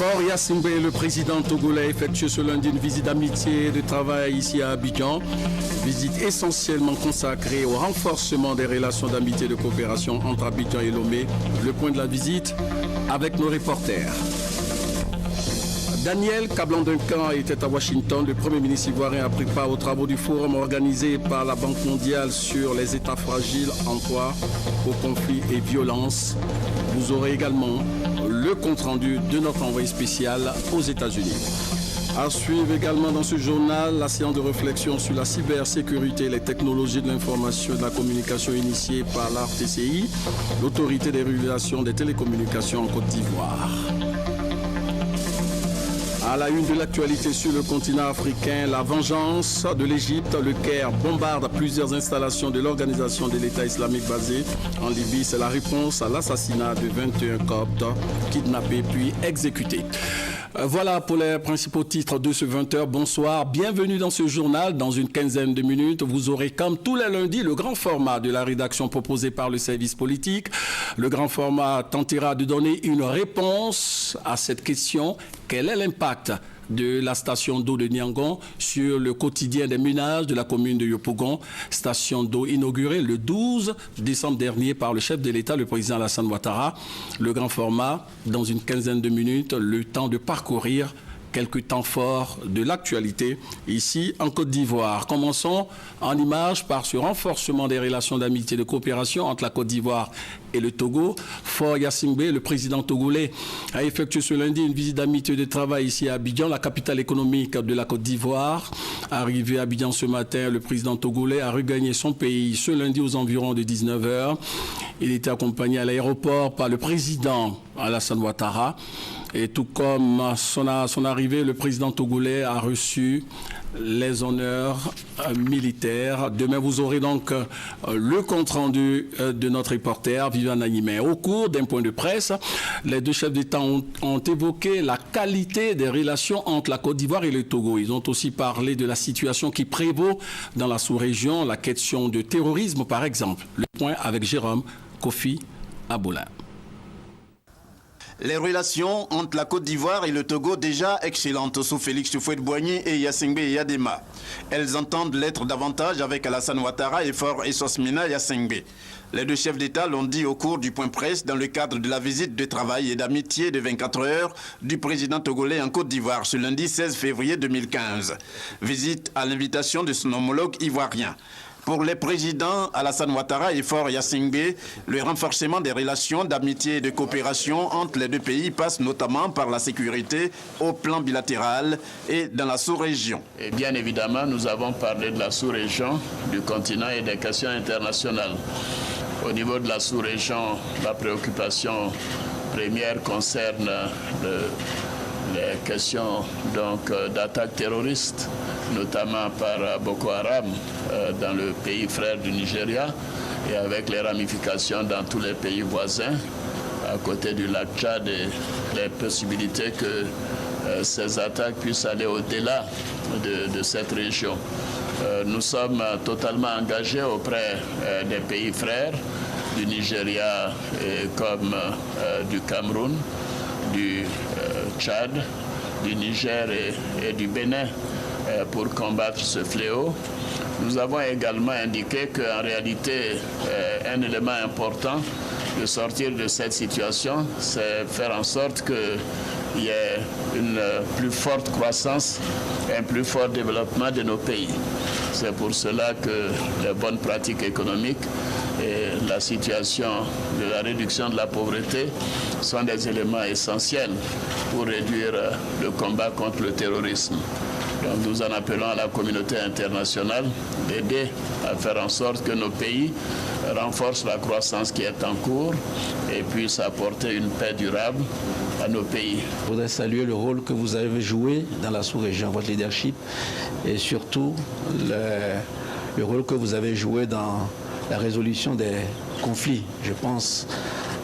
Faure Gnassingbé, le président togolais, effectue ce lundi une visite d'amitié et de travail ici à Abidjan. Visite essentiellement consacrée au renforcement des relations d'amitié et de coopération entre Abidjan et Lomé. Le point de la visite avec nos reporters. Daniel Kablan-Duncan était à Washington. Le Premier ministre ivoirien a pris part aux travaux du forum organisé par la Banque mondiale sur les États fragiles, emploi, au conflit et violence. Vous aurez également le compte-rendu de notre envoyé spécial aux États-Unis. À suivre également dans ce journal la séance de réflexion sur la cybersécurité et les technologies de l'information et de la communication initiée par l'ARTCI, l'autorité des régulations des télécommunications en Côte d'Ivoire. À la une de l'actualité sur le continent africain, la vengeance de l'Égypte. Le Caire bombarde plusieurs installations de l'organisation de l'État islamique basée en Libye. C'est la réponse à l'assassinat de 21 Coptes kidnappés puis exécutés. Voilà pour les principaux titres de ce 20h. Bonsoir, bienvenue dans ce journal. Dans une quinzaine de minutes, vous aurez comme tous les lundis le grand format de la rédaction proposé par le service politique. Le grand format tentera de donner une réponse à cette question. Quel est l'impact de la station d'eau de Niangon sur le quotidien des ménages de la commune de Yopougon, station d'eau inaugurée le 12 décembre dernier par le chef de l'État, le président Alassane Ouattara. Le grand format, dans une quinzaine de minutes, le temps de parcourir quelques temps forts de l'actualité ici en Côte d'Ivoire. Commençons en images par ce renforcement des relations d'amitié et de coopération entre la Côte d'Ivoire et le Togo. Faure Gnassingbé, le président togolais, a effectué ce lundi une visite d'amitié et de travail ici à Abidjan, la capitale économique de la Côte d'Ivoire. Arrivé à Abidjan ce matin, le président togolais a regagné son pays ce lundi aux environs de 19h. Il était accompagné à l'aéroport par le président Alassane Ouattara. Et tout comme son arrivée, le président togolais a reçu les honneurs militaires. Demain, vous aurez donc le compte-rendu de notre reporter, Viviane Agnimet. Au cours d'un point de presse, les deux chefs d'État ont évoqué la qualité des relations entre la Côte d'Ivoire et le Togo. Ils ont aussi parlé de la situation qui prévaut dans la sous-région, la question de terrorisme, par exemple. Le point avec Jérôme Kofi Aboulin. Les relations entre la Côte d'Ivoire et le Togo déjà excellentes sous Félix Houphouët-Boigny et Gnassingbé Eyadema. Elles entendent l'être davantage avec Alassane Ouattara et Faure Essoumana Gnassingbé. Les deux chefs d'État l'ont dit au cours du point presse dans le cadre de la visite de travail et d'amitié de 24 heures du président togolais en Côte d'Ivoire ce lundi 16 février 2015. Visite à l'invitation de son homologue ivoirien. Pour les présidents Alassane Ouattara et Faure Gnassingbé, le renforcement des relations d'amitié et de coopération entre les deux pays passe notamment par la sécurité au plan bilatéral et dans la sous-région. Et bien évidemment, nous avons parlé de la sous-région, du continent et des questions internationales. Au niveau de la sous-région, la préoccupation première concerne les questions d'attaques terroristes, notamment par Boko Haram dans le pays frère du Nigeria et avec les ramifications dans tous les pays voisins, à côté du lac Tchad et les possibilités que ces attaques puissent aller au-delà de cette région. Nous sommes totalement engagés auprès des pays frères du Nigeria comme du Cameroun, du Tchad, du Niger et du Bénin pour combattre ce fléau. Nous avons également indiqué qu'en réalité, un élément important de sortir de cette situation, c'est faire en sorte qu'il y ait une plus forte croissance et un plus fort développement de nos pays. C'est pour cela que les bonnes pratiques économiques et la situation de la réduction de la pauvreté sont des éléments essentiels pour réduire le combat contre le terrorisme. Donc nous en appelons à la communauté internationale d'aider à faire en sorte que nos pays renforcent la croissance qui est en cours et puissent apporter une paix durable à nos pays. Je voudrais saluer le rôle que vous avez joué dans la sous-région, votre leadership, et surtout le rôle que vous avez joué dans la résolution des conflits. Je pense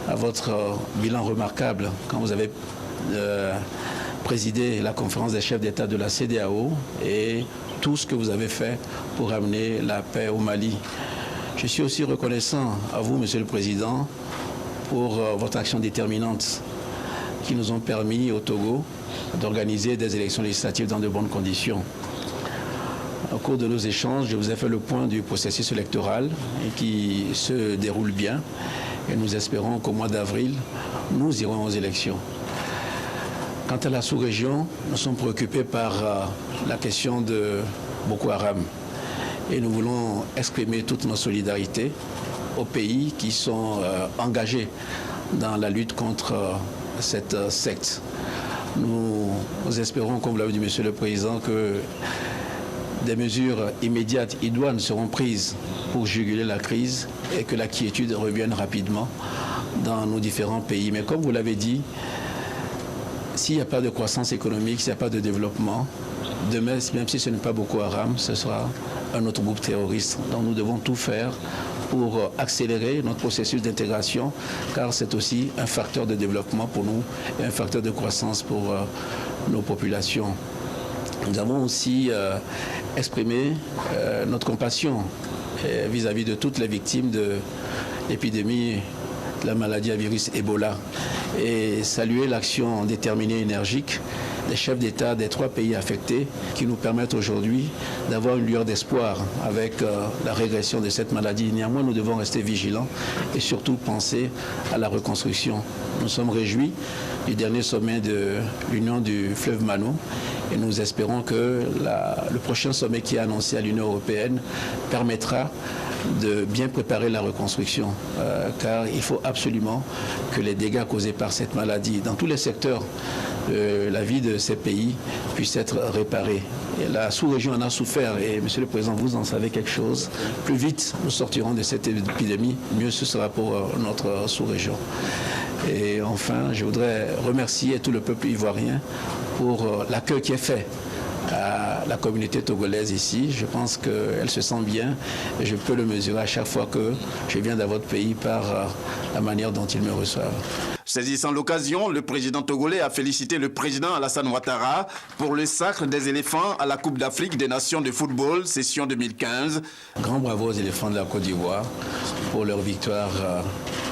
à votre bilan remarquable quand vous avez présidé la conférence des chefs d'État de la CEDEAO et tout ce que vous avez fait pour amener la paix au Mali. Je suis aussi reconnaissant à vous, Monsieur le Président, pour votre action déterminante qui nous ont permis au Togo d'organiser des élections législatives dans de bonnes conditions. Au cours de nos échanges, je vous ai fait le point du processus électoral qui se déroule bien et nous espérons qu'au mois d'avril, nous irons aux élections. Quant à la sous-région, nous sommes préoccupés par la question de Boko Haram et nous voulons exprimer toute notre solidarité aux pays qui sont engagés dans la lutte contre cette secte. Nous espérons, comme vous l'avez dit, Monsieur le Président, que des mesures immédiates, idoines seront prises pour juguler la crise et que la quiétude revienne rapidement dans nos différents pays. Mais comme vous l'avez dit, s'il n'y a pas de croissance économique, s'il n'y a pas de développement, demain, même si ce n'est pas Boko Haram, ce sera un autre groupe terroriste. Donc nous devons tout faire pour accélérer notre processus d'intégration, car c'est aussi un facteur de développement pour nous et un facteur de croissance pour nos populations. Nous avons aussi exprimé notre compassion vis-à-vis de toutes les victimes de l'épidémie de la maladie à virus Ebola et saluer l'action déterminée et énergique des chefs d'État des 3 pays affectés qui nous permettent aujourd'hui d'avoir une lueur d'espoir avec la régression de cette maladie. Néanmoins, nous devons rester vigilants et surtout penser à la reconstruction. Nous sommes réjouis du dernier sommet de l'Union du fleuve Mano et nous espérons que le prochain sommet qui est annoncé à l'Union européenne permettra de bien préparer la reconstruction, car il faut absolument que les dégâts causés par cette maladie dans tous les secteurs de la vie de ces pays puissent être réparés. Et la sous-région en a souffert et Monsieur le Président, vous en savez quelque chose. Plus vite nous sortirons de cette épidémie, mieux ce sera pour notre sous-région. Et enfin, je voudrais remercier tout le peuple ivoirien pour l'accueil qui est fait à la communauté togolaise ici. Je pense qu'elle se sent bien et je peux le mesurer à chaque fois que je viens dans votre pays par la manière dont ils me reçoivent. Saisissant l'occasion, le président togolais a félicité le président Alassane Ouattara pour le sacre des éléphants à la Coupe d'Afrique des Nations de football, session 2015. Grand bravo aux éléphants de la Côte d'Ivoire pour leur victoire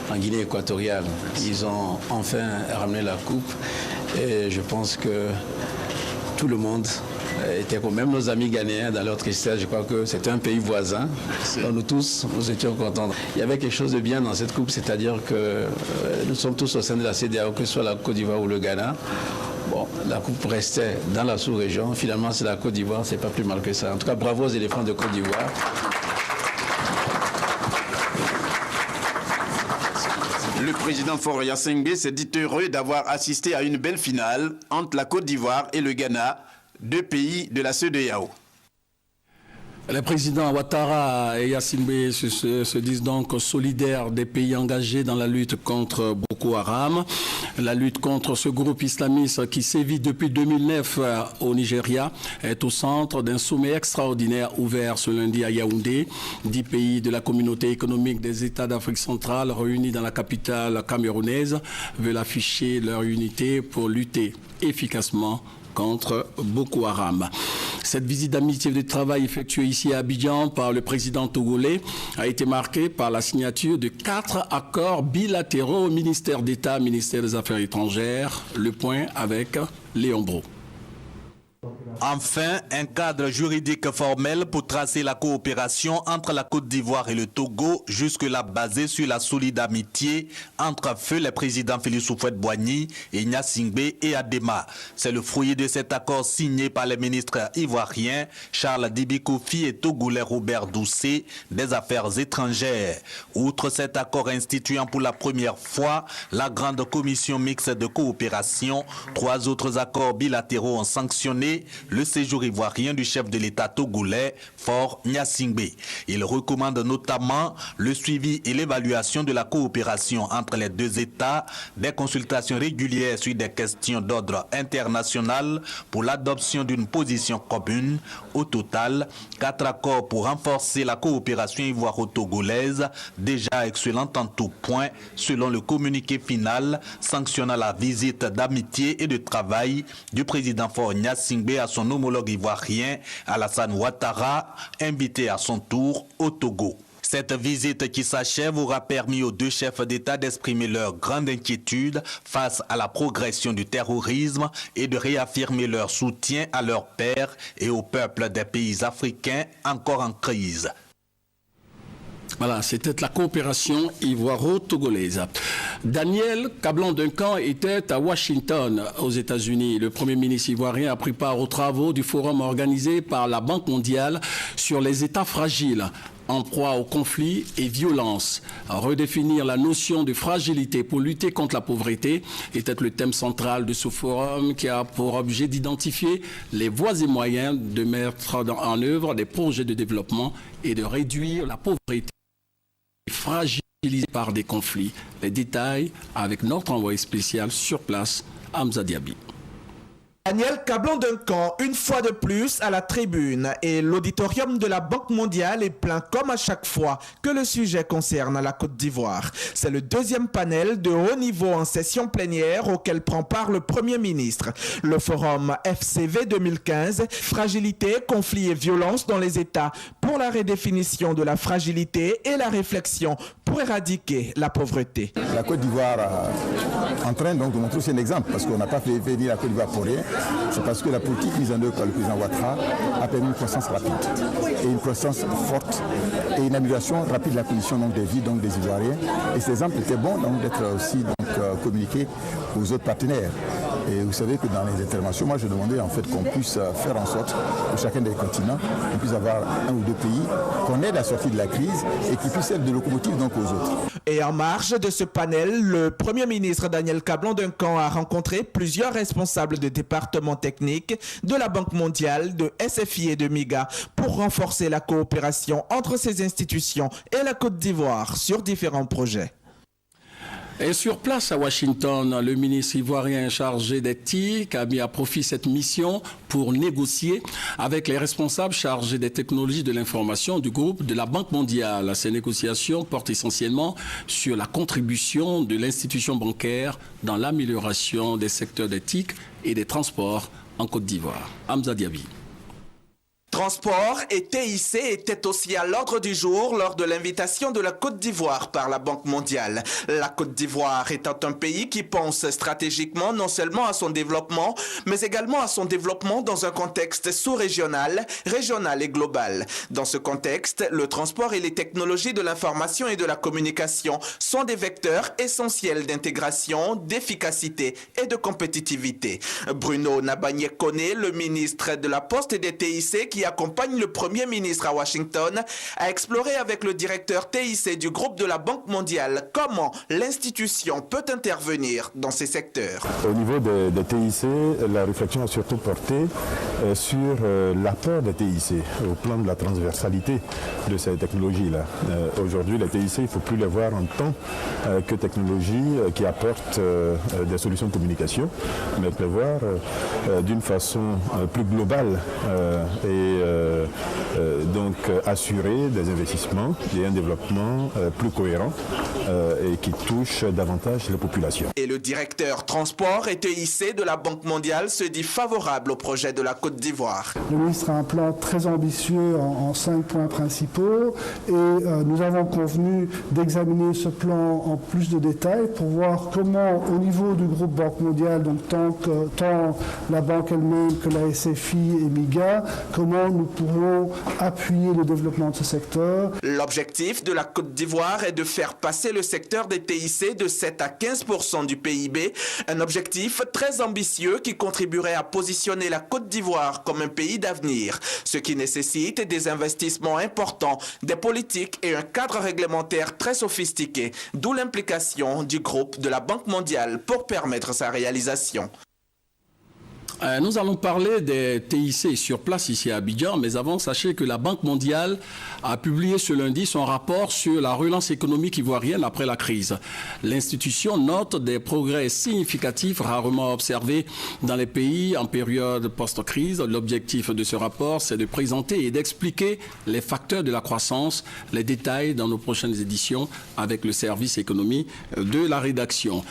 en Guinée équatoriale. Ils ont enfin ramené la coupe et je pense que tout le monde était comme même nos amis ghanéens dans leur tristesse. Je crois que c'était un pays voisin. Donc nous tous, nous étions contents. Il y avait quelque chose de bien dans cette coupe, c'est-à-dire que nous sommes tous au sein de la CEDEAO, que ce soit la Côte d'Ivoire ou le Ghana. Bon, la coupe restait dans la sous-région. Finalement, c'est la Côte d'Ivoire, c'est pas plus mal que ça. En tout cas, bravo aux éléphants de Côte d'Ivoire. Le président Faure Gnassingbé s'est dit heureux d'avoir assisté à une belle finale entre la Côte d'Ivoire et le Ghana, 2 pays de la CEDEAO. Les présidents Ouattara et Gnassingbé se disent donc solidaires des pays engagés dans la lutte contre Boko Haram. La lutte contre ce groupe islamiste qui sévit depuis 2009 au Nigeria est au centre d'un sommet extraordinaire ouvert ce lundi à Yaoundé. 10 pays de la communauté économique des États d'Afrique centrale réunis dans la capitale camerounaise veulent afficher leur unité pour lutter efficacement contre Boko Haram. Cette visite d'amitié et de travail effectuée ici à Abidjan par le président togolais a été marquée par la signature de 4 accords bilatéraux au ministère d'État, ministère des Affaires étrangères. Le point avec Léon Bro. Enfin, un cadre juridique formel pour tracer la coopération entre la Côte d'Ivoire et le Togo, jusque-là basé sur la solide amitié entre feu les présidents Félix Houphouët-Boigny et Gnassingbé et Adema. C'est le fruit de cet accord signé par les ministres ivoiriens Charles Dibi Kofi et togolais Robert Doucet des Affaires étrangères. Outre cet accord instituant pour la première fois la grande commission mixte de coopération, 3 autres accords bilatéraux ont sanctionné le séjour ivoirien du chef de l'État togolais, Faure Gnassingbé. Il recommande notamment le suivi et l'évaluation de la coopération entre les 2 États, des consultations régulières sur des questions d'ordre international pour l'adoption d'une position commune. Au total, 4 accords pour renforcer la coopération ivoiro-togolaise, déjà excellente en tout point, selon le communiqué final sanctionnant la visite d'amitié et de travail du président Faure Gnassingbé à son homologue ivoirien Alassane Ouattara, invité à son tour au Togo. Cette visite qui s'achève aura permis aux deux chefs d'État d'exprimer leur grande inquiétude face à la progression du terrorisme et de réaffirmer leur soutien à leurs pairs et au peuple des pays africains encore en crise. Voilà, c'était la coopération ivoiro-togolaise. Daniel Kablan-Duncan était à Washington, aux États-Unis. Le Premier ministre ivoirien a pris part aux travaux du forum organisé par la Banque mondiale sur les États fragiles, en proie aux conflits et violences. Redéfinir la notion de fragilité pour lutter contre la pauvreté était le thème central de ce forum qui a pour objet d'identifier les voies et moyens de mettre en œuvre des projets de développement et de réduire la pauvreté fragilisée par des conflits. Les détails avec notre envoyé spécial sur place, Hamza Diaby. Daniel Kablan-Duncan, une fois de plus à la tribune, et l'auditorium de la Banque mondiale est plein comme à chaque fois que le sujet concerne la Côte d'Ivoire. C'est le deuxième panel de haut niveau en session plénière auquel prend part le Premier ministre. Le forum FCV 2015, fragilité, conflits et violence dans les États pour la redéfinition de la fragilité et la réflexion pour éradiquer la pauvreté. La Côte d'Ivoire est en train donc de montrer aussi un exemple, parce qu'on n'a pas fait venir la Côte d'Ivoire pour rien. C'est parce que la politique mise en œuvre par le président Ouattara a permis une croissance rapide et une croissance forte et une amélioration rapide de la condition donc, des vies donc, des Ivoiriens. Et ces exemples étaient bons d'être aussi communiqués aux autres partenaires. Et vous savez que dans les interventions, moi je demandais en fait qu'on puisse faire en sorte que chacun des continents, on puisse avoir un ou deux pays, qu'on aide à sortir de la crise et qui puissent être de locomotives donc aux autres. Et en marge de ce panel, le Premier ministre Daniel Kablan-Duncan a rencontré plusieurs responsables de départements techniques de la Banque mondiale, de SFI et de MIGA pour renforcer la coopération entre ces institutions et la Côte d'Ivoire sur différents projets. Et sur place à Washington, le ministre ivoirien chargé des TIC a mis à profit cette mission pour négocier avec les responsables chargés des technologies de l'information du groupe de la Banque mondiale. Ces négociations portent essentiellement sur la contribution de l'institution bancaire dans l'amélioration des secteurs des TIC et des transports en Côte d'Ivoire. Hamza Diaby. Transport et TIC étaient aussi à l'ordre du jour lors de l'invitation de la Côte d'Ivoire par la Banque mondiale. La Côte d'Ivoire étant un pays qui pense stratégiquement non seulement à son développement, mais également à son développement dans un contexte sous-régional, régional et global. Dans ce contexte, le transport et les technologies de l'information et de la communication sont des vecteurs essentiels d'intégration, d'efficacité et de compétitivité. Bruno Nabagné-Koné, le ministre de la Poste et des TIC qui accompagne le Premier ministre à Washington, a exploré avec le directeur TIC du groupe de la Banque mondiale comment l'institution peut intervenir dans ces secteurs. Au niveau des TIC, la réflexion a surtout porté sur l'apport des TIC au plan de la transversalité de ces technologies-là. Aujourd'hui, les TIC, il ne faut plus les voir en tant que technologies qui apportent des solutions de communication, mais les voir d'une façon plus globale et donc assurer des investissements et un développement plus cohérent et qui touche davantage les populations. Et le directeur transport et TIC de la Banque mondiale se dit favorable au projet de la Côte d'Ivoire. Le ministre a un plan très ambitieux en 5 points principaux et nous avons convenu d'examiner ce plan en plus de détails pour voir comment au niveau du groupe Banque mondiale, donc tant la banque elle-même que la SFI et MIGA, comment nous pourrons appuyer le développement de ce secteur. L'objectif de la Côte d'Ivoire est de faire passer le secteur des TIC de 7 à 15% du PIB, un objectif très ambitieux qui contribuerait à positionner la Côte d'Ivoire comme un pays d'avenir, ce qui nécessite des investissements importants, des politiques et un cadre réglementaire très sophistiqué, d'où l'implication du groupe de la Banque mondiale pour permettre sa réalisation. Nous allons parler des TIC sur place ici à Abidjan, mais avant, sachez que la Banque mondiale a publié ce lundi son rapport sur la relance économique ivoirienne après la crise. L'institution note des progrès significatifs rarement observés dans les pays en période post-crise. L'objectif de ce rapport, c'est de présenter et d'expliquer les facteurs de la croissance, les détails dans nos prochaines éditions avec le service économie de la rédaction.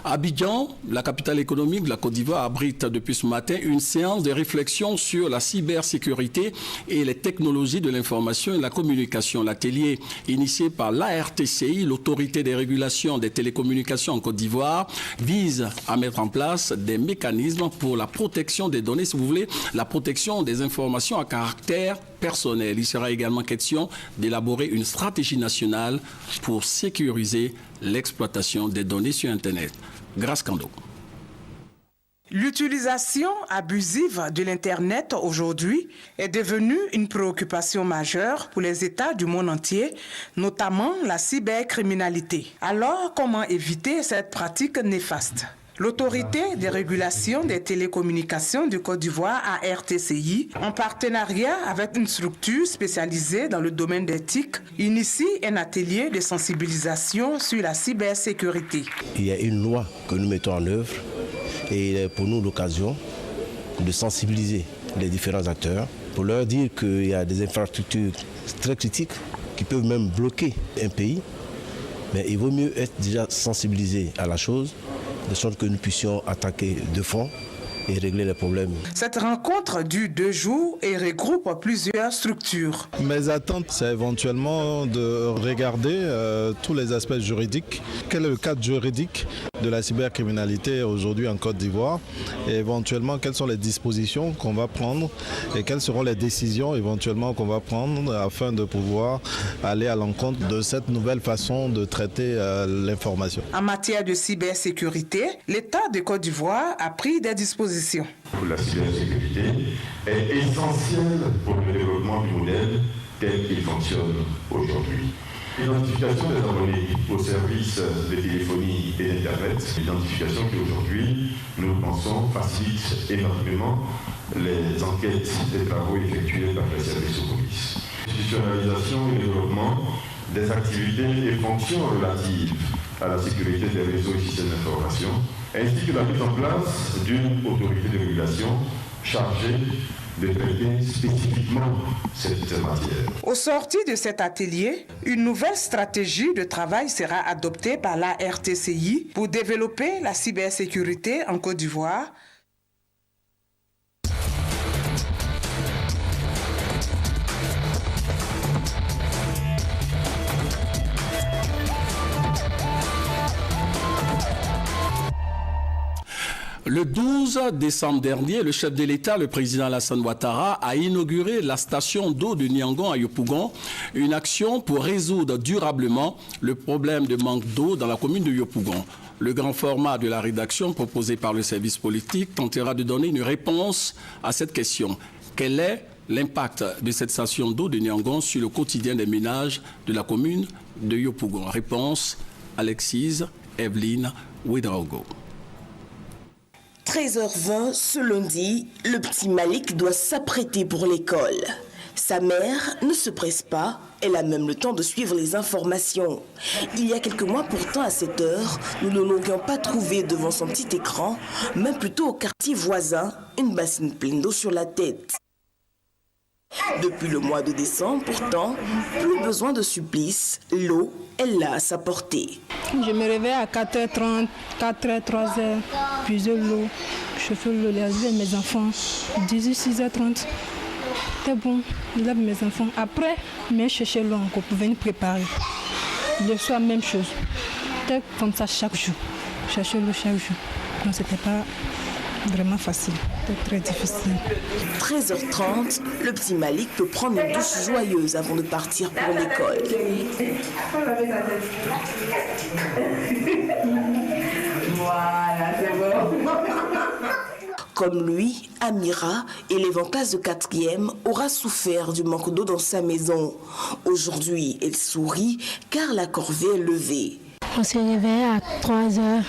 Abidjan, la capitale économique de la Côte d'Ivoire, abrite depuis ce matin une séance de réflexion sur la cybersécurité et les technologies de l'information et de la communication. L'atelier initié par l'ARTCI, l'autorité des régulations des télécommunications en Côte d'Ivoire, vise à mettre en place des mécanismes pour la protection des données, si vous voulez, la protection des informations à caractère personnel. Il sera également question d'élaborer une stratégie nationale pour sécuriser l'exploitation des données sur Internet. Grâce Kando. L'utilisation abusive de l'Internet aujourd'hui est devenue une préoccupation majeure pour les États du monde entier, notamment la cybercriminalité. Alors, comment éviter cette pratique néfaste ? L'autorité des régulations des télécommunications du Côte d'Ivoire, ARTCI, en partenariat avec une structure spécialisée dans le domaine d'éthique, initie un atelier de sensibilisation sur la cybersécurité. Il y a une loi que nous mettons en œuvre et pour nous l'occasion de sensibiliser les différents acteurs pour leur dire qu'il y a des infrastructures très critiques qui peuvent même bloquer un pays. Mais il vaut mieux être déjà sensibilisé à la chose, de sorte que nous puissions attaquer de fond et régler les problèmes. Cette rencontre dure 2 jours et regroupe plusieurs structures. Mes attentes, c'est éventuellement de regarder tous les aspects juridiques. Quel est le cadre juridique de la cybercriminalité aujourd'hui en Côte d'Ivoire et éventuellement quelles sont les dispositions qu'on va prendre et quelles seront les décisions éventuellement qu'on va prendre afin de pouvoir aller à l'encontre de cette nouvelle façon de traiter l'information. En matière de cybersécurité, l'État de Côte d'Ivoire a pris des dispositions. La cybersécurité est essentielle pour le développement du modèle tel qu'il fonctionne aujourd'hui. L'identification des abonnés au service de téléphonie et d'Internet, l'identification qui aujourd'hui, nous pensons, facilite énormément les enquêtes des travaux effectués par les services de police. L'institutionnalisation et le développement des activités et fonctions relatives à la sécurité des réseaux et systèmes d'information, ainsi que la mise en place d'une autorité de régulation chargée de traiter spécifiquement cette matière. Au sorti de cet atelier, une nouvelle stratégie de travail sera adoptée par la RTCI pour développer la cybersécurité en Côte d'Ivoire. Le 12 décembre dernier, le chef de l'État, le président Alassane Ouattara, a inauguré la station d'eau de Niangon à Yopougon, une action pour résoudre durablement le problème de manque d'eau dans la commune de Yopougon. Le grand format de la rédaction proposé par le service politique tentera de donner une réponse à cette question. Quel est l'impact de cette station d'eau de Niangon sur le quotidien des ménages de la commune de Yopougon? Réponse, Alexis Evelyne Ouedraogo. 13h20 ce lundi, le petit Malik doit s'apprêter pour l'école. Sa mère ne se presse pas, elle a même le temps de suivre les informations. Il y a quelques mois pourtant à cette heure, nous ne l'aurions pas trouvé devant son petit écran, mais plutôt au quartier voisin, une bassine pleine d'eau sur la tête. Depuis le mois de décembre, pourtant, plus besoin de supplice, l'eau est là à sa portée. Je me réveille à 4h30, 4h, 3h, puis l'eau, je fais le laver mes enfants, 6h30. C'est bon, je lave mes enfants. Après, je cherche l'eau encore pour venir préparer. Le soir, même chose. C'est comme ça chaque jour. Je cherche l'eau chaque jour. Donc, c'était pas vraiment facile, c'était très difficile. 13h30, le petit Malik peut prendre une douche joyeuse avant de partir pour l'école. Voilà, c'est bon. Comme lui, Amira, élève en classe de 4e, aura souffert du manque d'eau dans sa maison. Aujourd'hui, elle sourit car la corvée est levée. On s'est réveillé à 3h.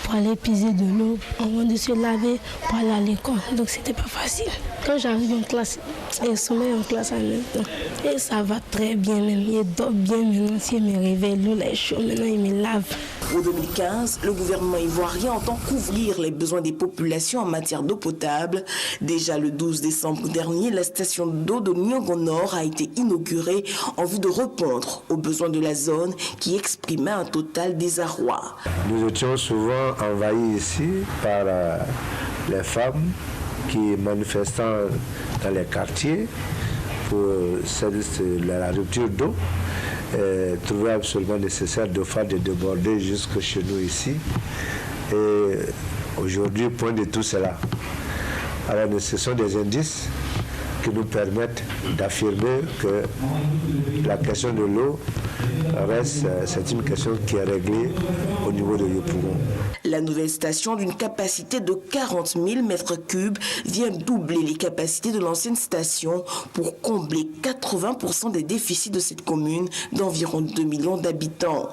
Pour aller puiser de l'eau, avant de se laver, pour aller à l'école. Donc c'était pas facile. Quand j'arrive en classe, il sommeille en classe en même temps. Et ça va très bien même. Il dort bien maintenant. Si il me réveille, l'eau est chaude, maintenant il me lave. En 2015, le gouvernement ivoirien entend couvrir les besoins des populations en matière d'eau potable. Déjà le 12 décembre dernier, la station d'eau de Niangon Nord a été inaugurée en vue de répondre aux besoins de la zone qui exprimait un total désarroi. Nous étions souvent envahis ici par les femmes qui est manifestant dans les quartiers pour la rupture d'eau, trouvé absolument nécessaire de faire des débordés jusque chez nous ici. Et aujourd'hui, point de tout cela. Alors, ce sont des indices qui nous permettent d'affirmer que la question de l'eau reste, c'est une question qui est réglée au niveau de Yopougon. La nouvelle station d'une capacité de 40 000 mètres cubes vient doubler les capacités de l'ancienne station pour combler 80% des déficits de cette commune d'environ 2 millions d'habitants.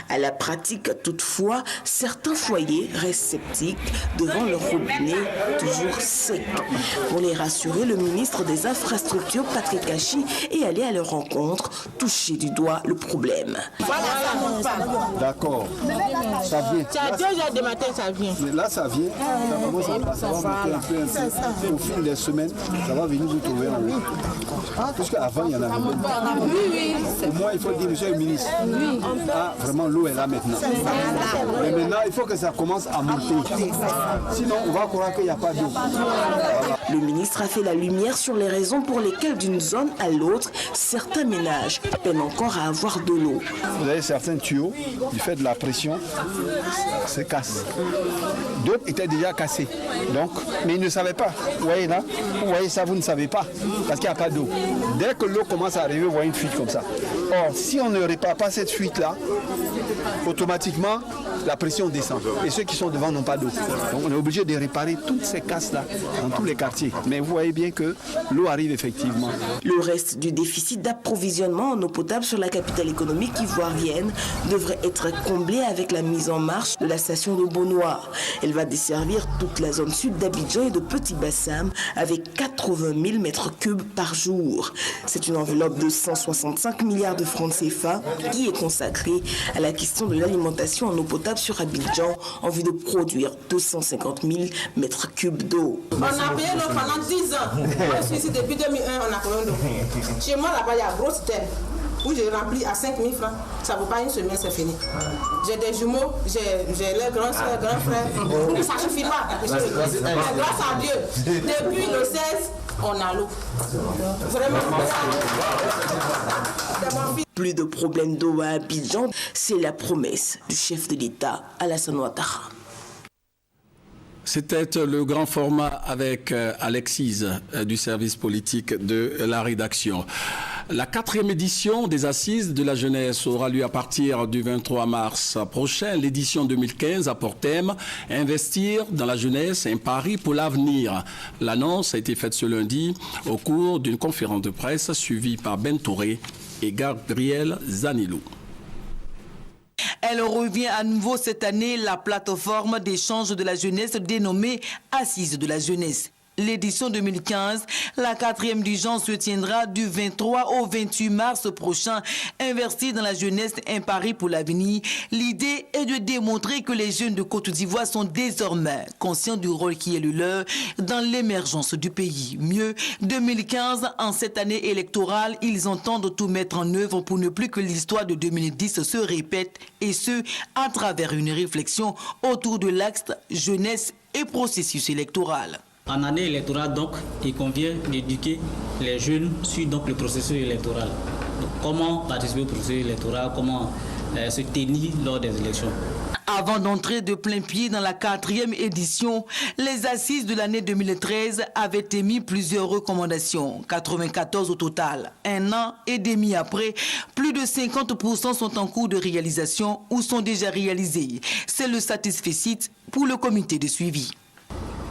À la pratique, toutefois, certains foyers restent sceptiques devant leur robinet toujours sec. Pour les rassurer, le ministre des Infrastructures, Patrick Kachi, est allé à leur rencontre, toucher du doigt le problème. D'accord. Ça vient. C'est à 2 heures du matin, ça vient. Mais là, ça vient. Ça va monter un peu. Au fil des semaines, ça va venir vous trouver en haut. Parce qu'avant, il y en avait même. Oui. Au moins, il faut dire, monsieur le ministre, vraiment, l'eau est là maintenant. Mais maintenant, il faut que ça commence à monter. Sinon, on va croire qu'il n'y a pas d'eau. Le ministre a fait la lumière sur les raisons pour lesquelles d'une zone à l'autre, certains ménages peinent encore à avoir de l'eau. Vous avez certains tuyaux, du fait de la pression, se cassent. D'autres étaient déjà cassés. Donc, mais ils ne savaient pas. Vous voyez là, vous voyez ça, vous ne savez pas, parce qu'il n'y a pas d'eau. Dès que l'eau commence à arriver, vous voyez une fuite comme ça. Or, si on ne répare pas cette fuite-là, automatiquement, la pression descend. Et ceux qui sont devant n'ont pas d'eau. Donc on est obligé de réparer toutes ces casses-là dans tous les quartiers. Mais vous voyez bien que l'eau arrive effectivement. Le reste du déficit d'approvisionnement en eau potable sur la capitale économique ivoirienne devrait être comblé avec la mise en marche de la station de Beaunoir. Elle va desservir toute la zone sud d'Abidjan et de Petit Bassam avec 80 000 mètres cubes par jour. C'est une enveloppe de 165 milliards de francs CFA qui est consacrée à la question de l'alimentation en eau potable sur Abidjan en vue de produire 250 000 mètres cubes d'eau. On a payé l'eau pendant 10 ans. Moi, je suis ici depuis 2001, on a combien d'eau? Chez moi, là-bas, il y a un gros système où j'ai rempli à 5 000 francs. Ça ne vaut pas une semaine, c'est fini. J'ai des jumeaux, j'ai les grands soeurs, grands frères. Ça ne suffit pas. Mais grâce à Dieu, depuis le 16, on a l'eau. Vraiment, plus de problèmes d'eau à Abidjan, c'est la promesse du chef de l'État, Alassane Ouattara. C'était le grand format avec Alexis du service politique de la rédaction. La 4e édition des Assises de la jeunesse aura lieu à partir du 23 mars prochain. L'édition 2015 a pour thème « Investir dans la jeunesse, un pari pour l'avenir ». L'annonce a été faite ce lundi au cours d'une conférence de presse suivie par Ben Touré et Gabriel Zanilou. Elle revient à nouveau cette année, la plateforme d'échange de la jeunesse dénommée Assises de la jeunesse. L'édition 2015, la 4e du genre, se tiendra du 23 au 28 mars prochain. Investir dans la jeunesse, un pari pour l'avenir. L'idée est de démontrer que les jeunes de Côte d'Ivoire sont désormais conscients du rôle qui est le leur dans l'émergence du pays. Mieux, 2015, en cette année électorale, ils entendent tout mettre en œuvre pour ne plus que l'histoire de 2010 se répète, et ce, à travers une réflexion autour de l'axe jeunesse et processus électoral. En année électorale, donc, il convient d'éduquer les jeunes sur donc, le processus électoral. Donc, comment participer au processus électoral, comment se tenir lors des élections. Avant d'entrer de plein pied dans la 4e édition, les assises de l'année 2013 avaient émis plusieurs recommandations, 94 au total. Un an et demi après, plus de 50% sont en cours de réalisation ou sont déjà réalisés. C'est le satisfecit pour le comité de suivi.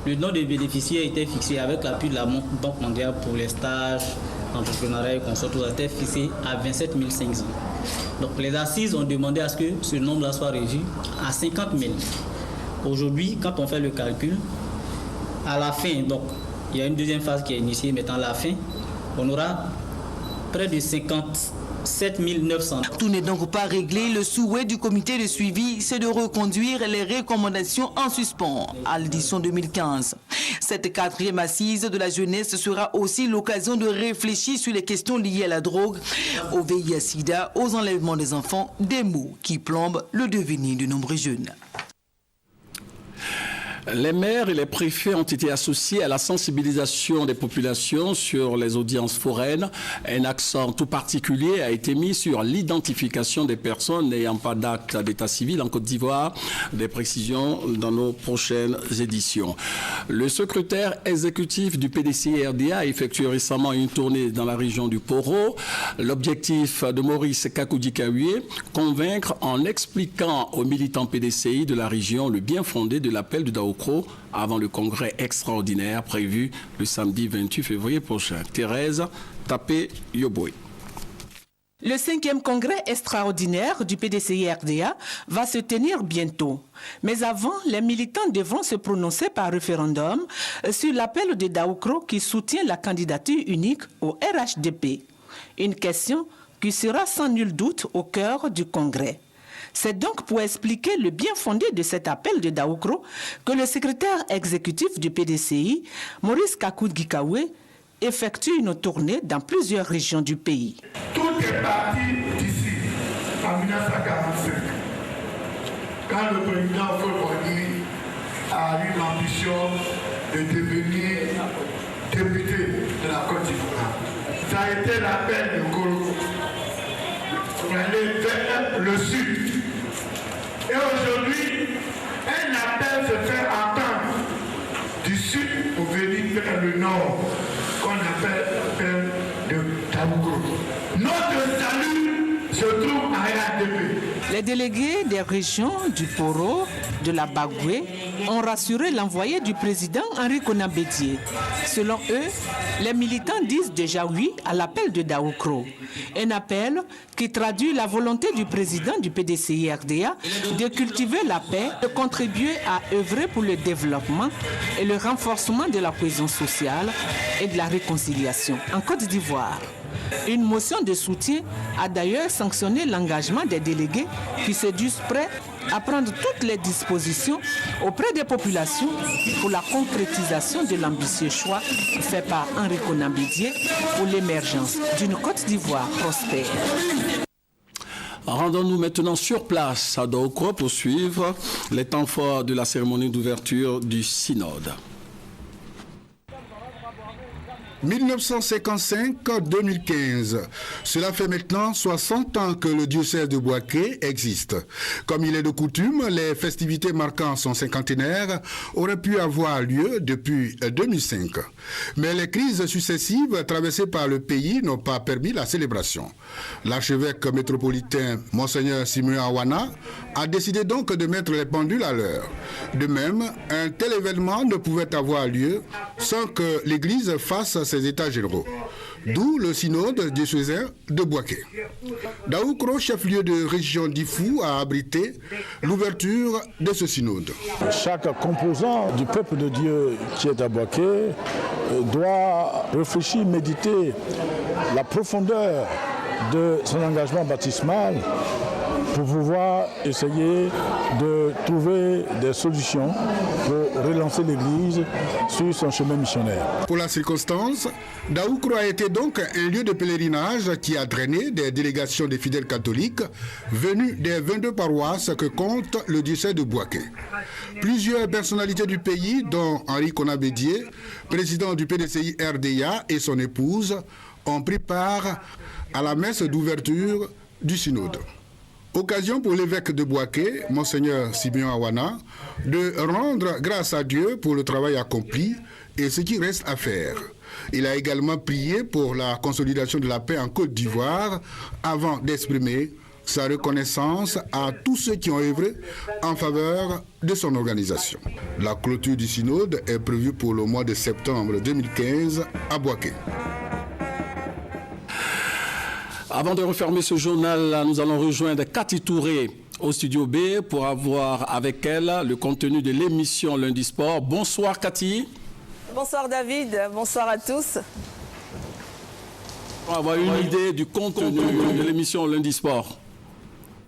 Le nombre de bénéficiaires était fixé avec l'appui de la Banque mondiale pour les stages, l'entrepreneuriat et consorts, tout a été fixé à 27 500. Donc les assises ont demandé à ce que ce nombre-là soit réduit à 50 000. Aujourd'hui, quand on fait le calcul, à la fin, donc il y a une deuxième phase qui est initiée, mais à la fin, on aura près de 57 900. Tout n'est donc pas réglé. Le souhait du comité de suivi, c'est de reconduire les recommandations en suspens à l'édition 2015. Cette 4e assise de la jeunesse sera aussi l'occasion de réfléchir sur les questions liées à la drogue, au VIH/SIDA, aux enlèvements des enfants, des maux qui plombent le devenir de nombreux jeunes. Les maires et les préfets ont été associés à la sensibilisation des populations sur les audiences foraines. Un accent tout particulier a été mis sur l'identification des personnes n'ayant pas d'acte d'état civil en Côte d'Ivoire. Des précisions dans nos prochaines éditions. Le secrétaire exécutif du PDCI-RDA a effectué récemment une tournée dans la région du Poro. L'objectif de Maurice Kakoudi-Kaoué, convaincre en expliquant aux militants PDCI de la région le bien fondé de l'appel de Daoukro avant le congrès extraordinaire prévu le samedi 28 février prochain. Thérèse Tapé-Yoboué. Le 5e congrès extraordinaire du PDCI-RDA va se tenir bientôt. Mais avant, les militants devront se prononcer par référendum sur l'appel de Daoukro qui soutient la candidature unique au RHDP. Une question qui sera sans nul doute au cœur du congrès. C'est donc pour expliquer le bien fondé de cet appel de Daoukro que le secrétaire exécutif du PDCI, Maurice Kakoudi-Kaoué, effectue une tournée dans plusieurs régions du pays. Tout est parti d'ici, en 1945, quand le président Houphouët-Boigny a eu l'ambition de devenir député de la Côte d'Ivoire. Ça a été l'appel de Golo pour aller vers le sud. Et aujourd'hui, un appel se fait entendre du sud pour venir vers le nord, qu'on appelle l'appel de Daoukro. Notre salut se trouve à RHDP. Les délégués des régions du Poro, de la Bagoué, ont rassuré l'envoyé du président Henri Konan Bédié. Selon eux, les militants disent déjà oui à l'appel de Daoukro. Un appel qui traduit la volonté du président du PDCI-RDA de cultiver la paix, de contribuer à œuvrer pour le développement et le renforcement de la cohésion sociale et de la réconciliation en Côte d'Ivoire. Une motion de soutien a d'ailleurs sanctionné l'engagement des délégués qui se disent prêts à prendre toutes les dispositions auprès des populations pour la concrétisation de l'ambitieux choix fait par Henri Konan Bédié pour l'émergence d'une Côte d'Ivoire prospère. Rendons-nous maintenant sur place à Daoukro pour suivre les temps forts de la cérémonie d'ouverture du synode. 1955-2015. Cela fait maintenant 60 ans que le diocèse de Bouaké existe. Comme il est de coutume, les festivités marquant son cinquantenaire auraient pu avoir lieu depuis 2005. Mais les crises successives traversées par le pays n'ont pas permis la célébration. L'archevêque métropolitain Monseigneur Simeon Awana a décidé donc de mettre les pendules à l'heure. De même, un tel événement ne pouvait avoir lieu sans que l'Église fasse ses états généraux. D'où le synode diocésain de Bouaké. Daoukro, chef-lieu de région d'Ifou, a abrité l'ouverture de ce synode. Chaque composant du peuple de Dieu qui est à Bouaké doit réfléchir, méditer la profondeur de son engagement baptismal pour pouvoir essayer de trouver des solutions pour relancer l'Église sur son chemin missionnaire. Pour la circonstance, Daoukro a été donc un lieu de pèlerinage qui a drainé des délégations des fidèles catholiques venus des 22 paroisses que compte le diocèse de Bouaké. Plusieurs personnalités du pays, dont Henri Konan Bédié, président du PDCI-RDA, et son épouse, ont pris part à la messe d'ouverture du synode. Occasion pour l'évêque de Bouaké, Monseigneur Simeon Awana, de rendre grâce à Dieu pour le travail accompli et ce qui reste à faire. Il a également prié pour la consolidation de la paix en Côte d'Ivoire avant d'exprimer sa reconnaissance à tous ceux qui ont œuvré en faveur de son organisation. La clôture du synode est prévue pour le mois de septembre 2015 à Bouaké. Avant de refermer ce journal, nous allons rejoindre Cathy Touré au studio B pour avoir avec elle le contenu de l'émission Lundi Sport. Bonsoir Cathy. Bonsoir David, bonsoir à tous. On va avoir une idée du contenu de l'émission Lundi Sport.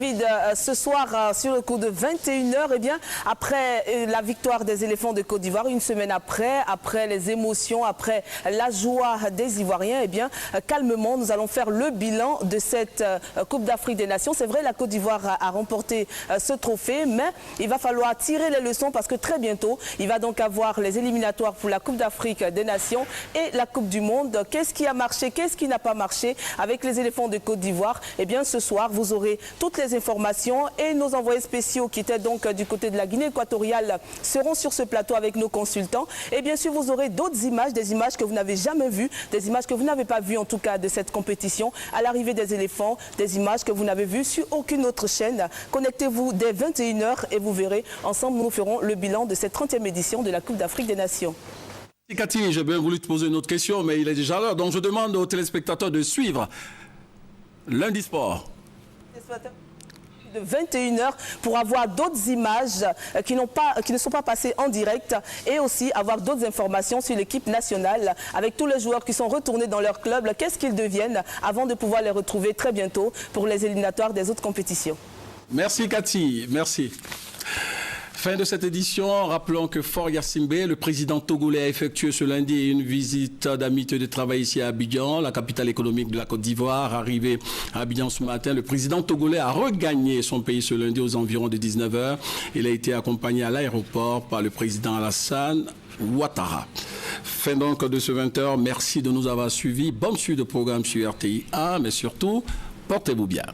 Ce soir, sur le coup de 21h, eh bien, après la victoire des éléphants de Côte d'Ivoire, une semaine après les émotions, après la joie des Ivoiriens, eh bien, calmement, nous allons faire le bilan de cette Coupe d'Afrique des Nations. C'est vrai, la Côte d'Ivoire a remporté ce trophée, mais il va falloir tirer les leçons parce que très bientôt, il va donc avoir les éliminatoires pour la Coupe d'Afrique des Nations et la Coupe du Monde. Qu'est-ce qui a marché, qu'est-ce qui n'a pas marché avec les éléphants de Côte d'Ivoire? Eh bien, ce soir, vous aurez toutes les informations et nos envoyés spéciaux qui étaient donc du côté de la Guinée équatoriale seront sur ce plateau avec nos consultants. Et bien sûr, vous aurez d'autres images, des images que vous n'avez jamais vues, des images que vous n'avez pas vues en tout cas de cette compétition à l'arrivée des éléphants, des images que vous n'avez vues sur aucune autre chaîne. Connectez-vous dès 21h et vous verrez, ensemble nous ferons le bilan de cette 30e édition de la Coupe d'Afrique des Nations. Cathy, j'ai bien voulu te poser une autre question, mais il est déjà l'heure. Donc je demande aux téléspectateurs de suivre Lundi Sport de 21h pour avoir d'autres images qui ne sont pas passées en direct et aussi avoir d'autres informations sur l'équipe nationale avec tous les joueurs qui sont retournés dans leur club, qu'est-ce qu'ils deviennent avant de pouvoir les retrouver très bientôt pour les éliminatoires des autres compétitions. Merci Cathy, merci. Fin de cette édition, rappelons que Faure Gnassingbé, le président togolais, a effectué ce lundi une visite d'amitié de travail ici à Abidjan, la capitale économique de la Côte d'Ivoire. Arrivé à Abidjan ce matin, le président togolais a regagné son pays ce lundi aux environs de 19h. Il a été accompagné à l'aéroport par le président Alassane Ouattara. Fin donc de ce 20h, merci de nous avoir suivis. Bonne suite de programme sur RTI 1, mais surtout, portez-vous bien.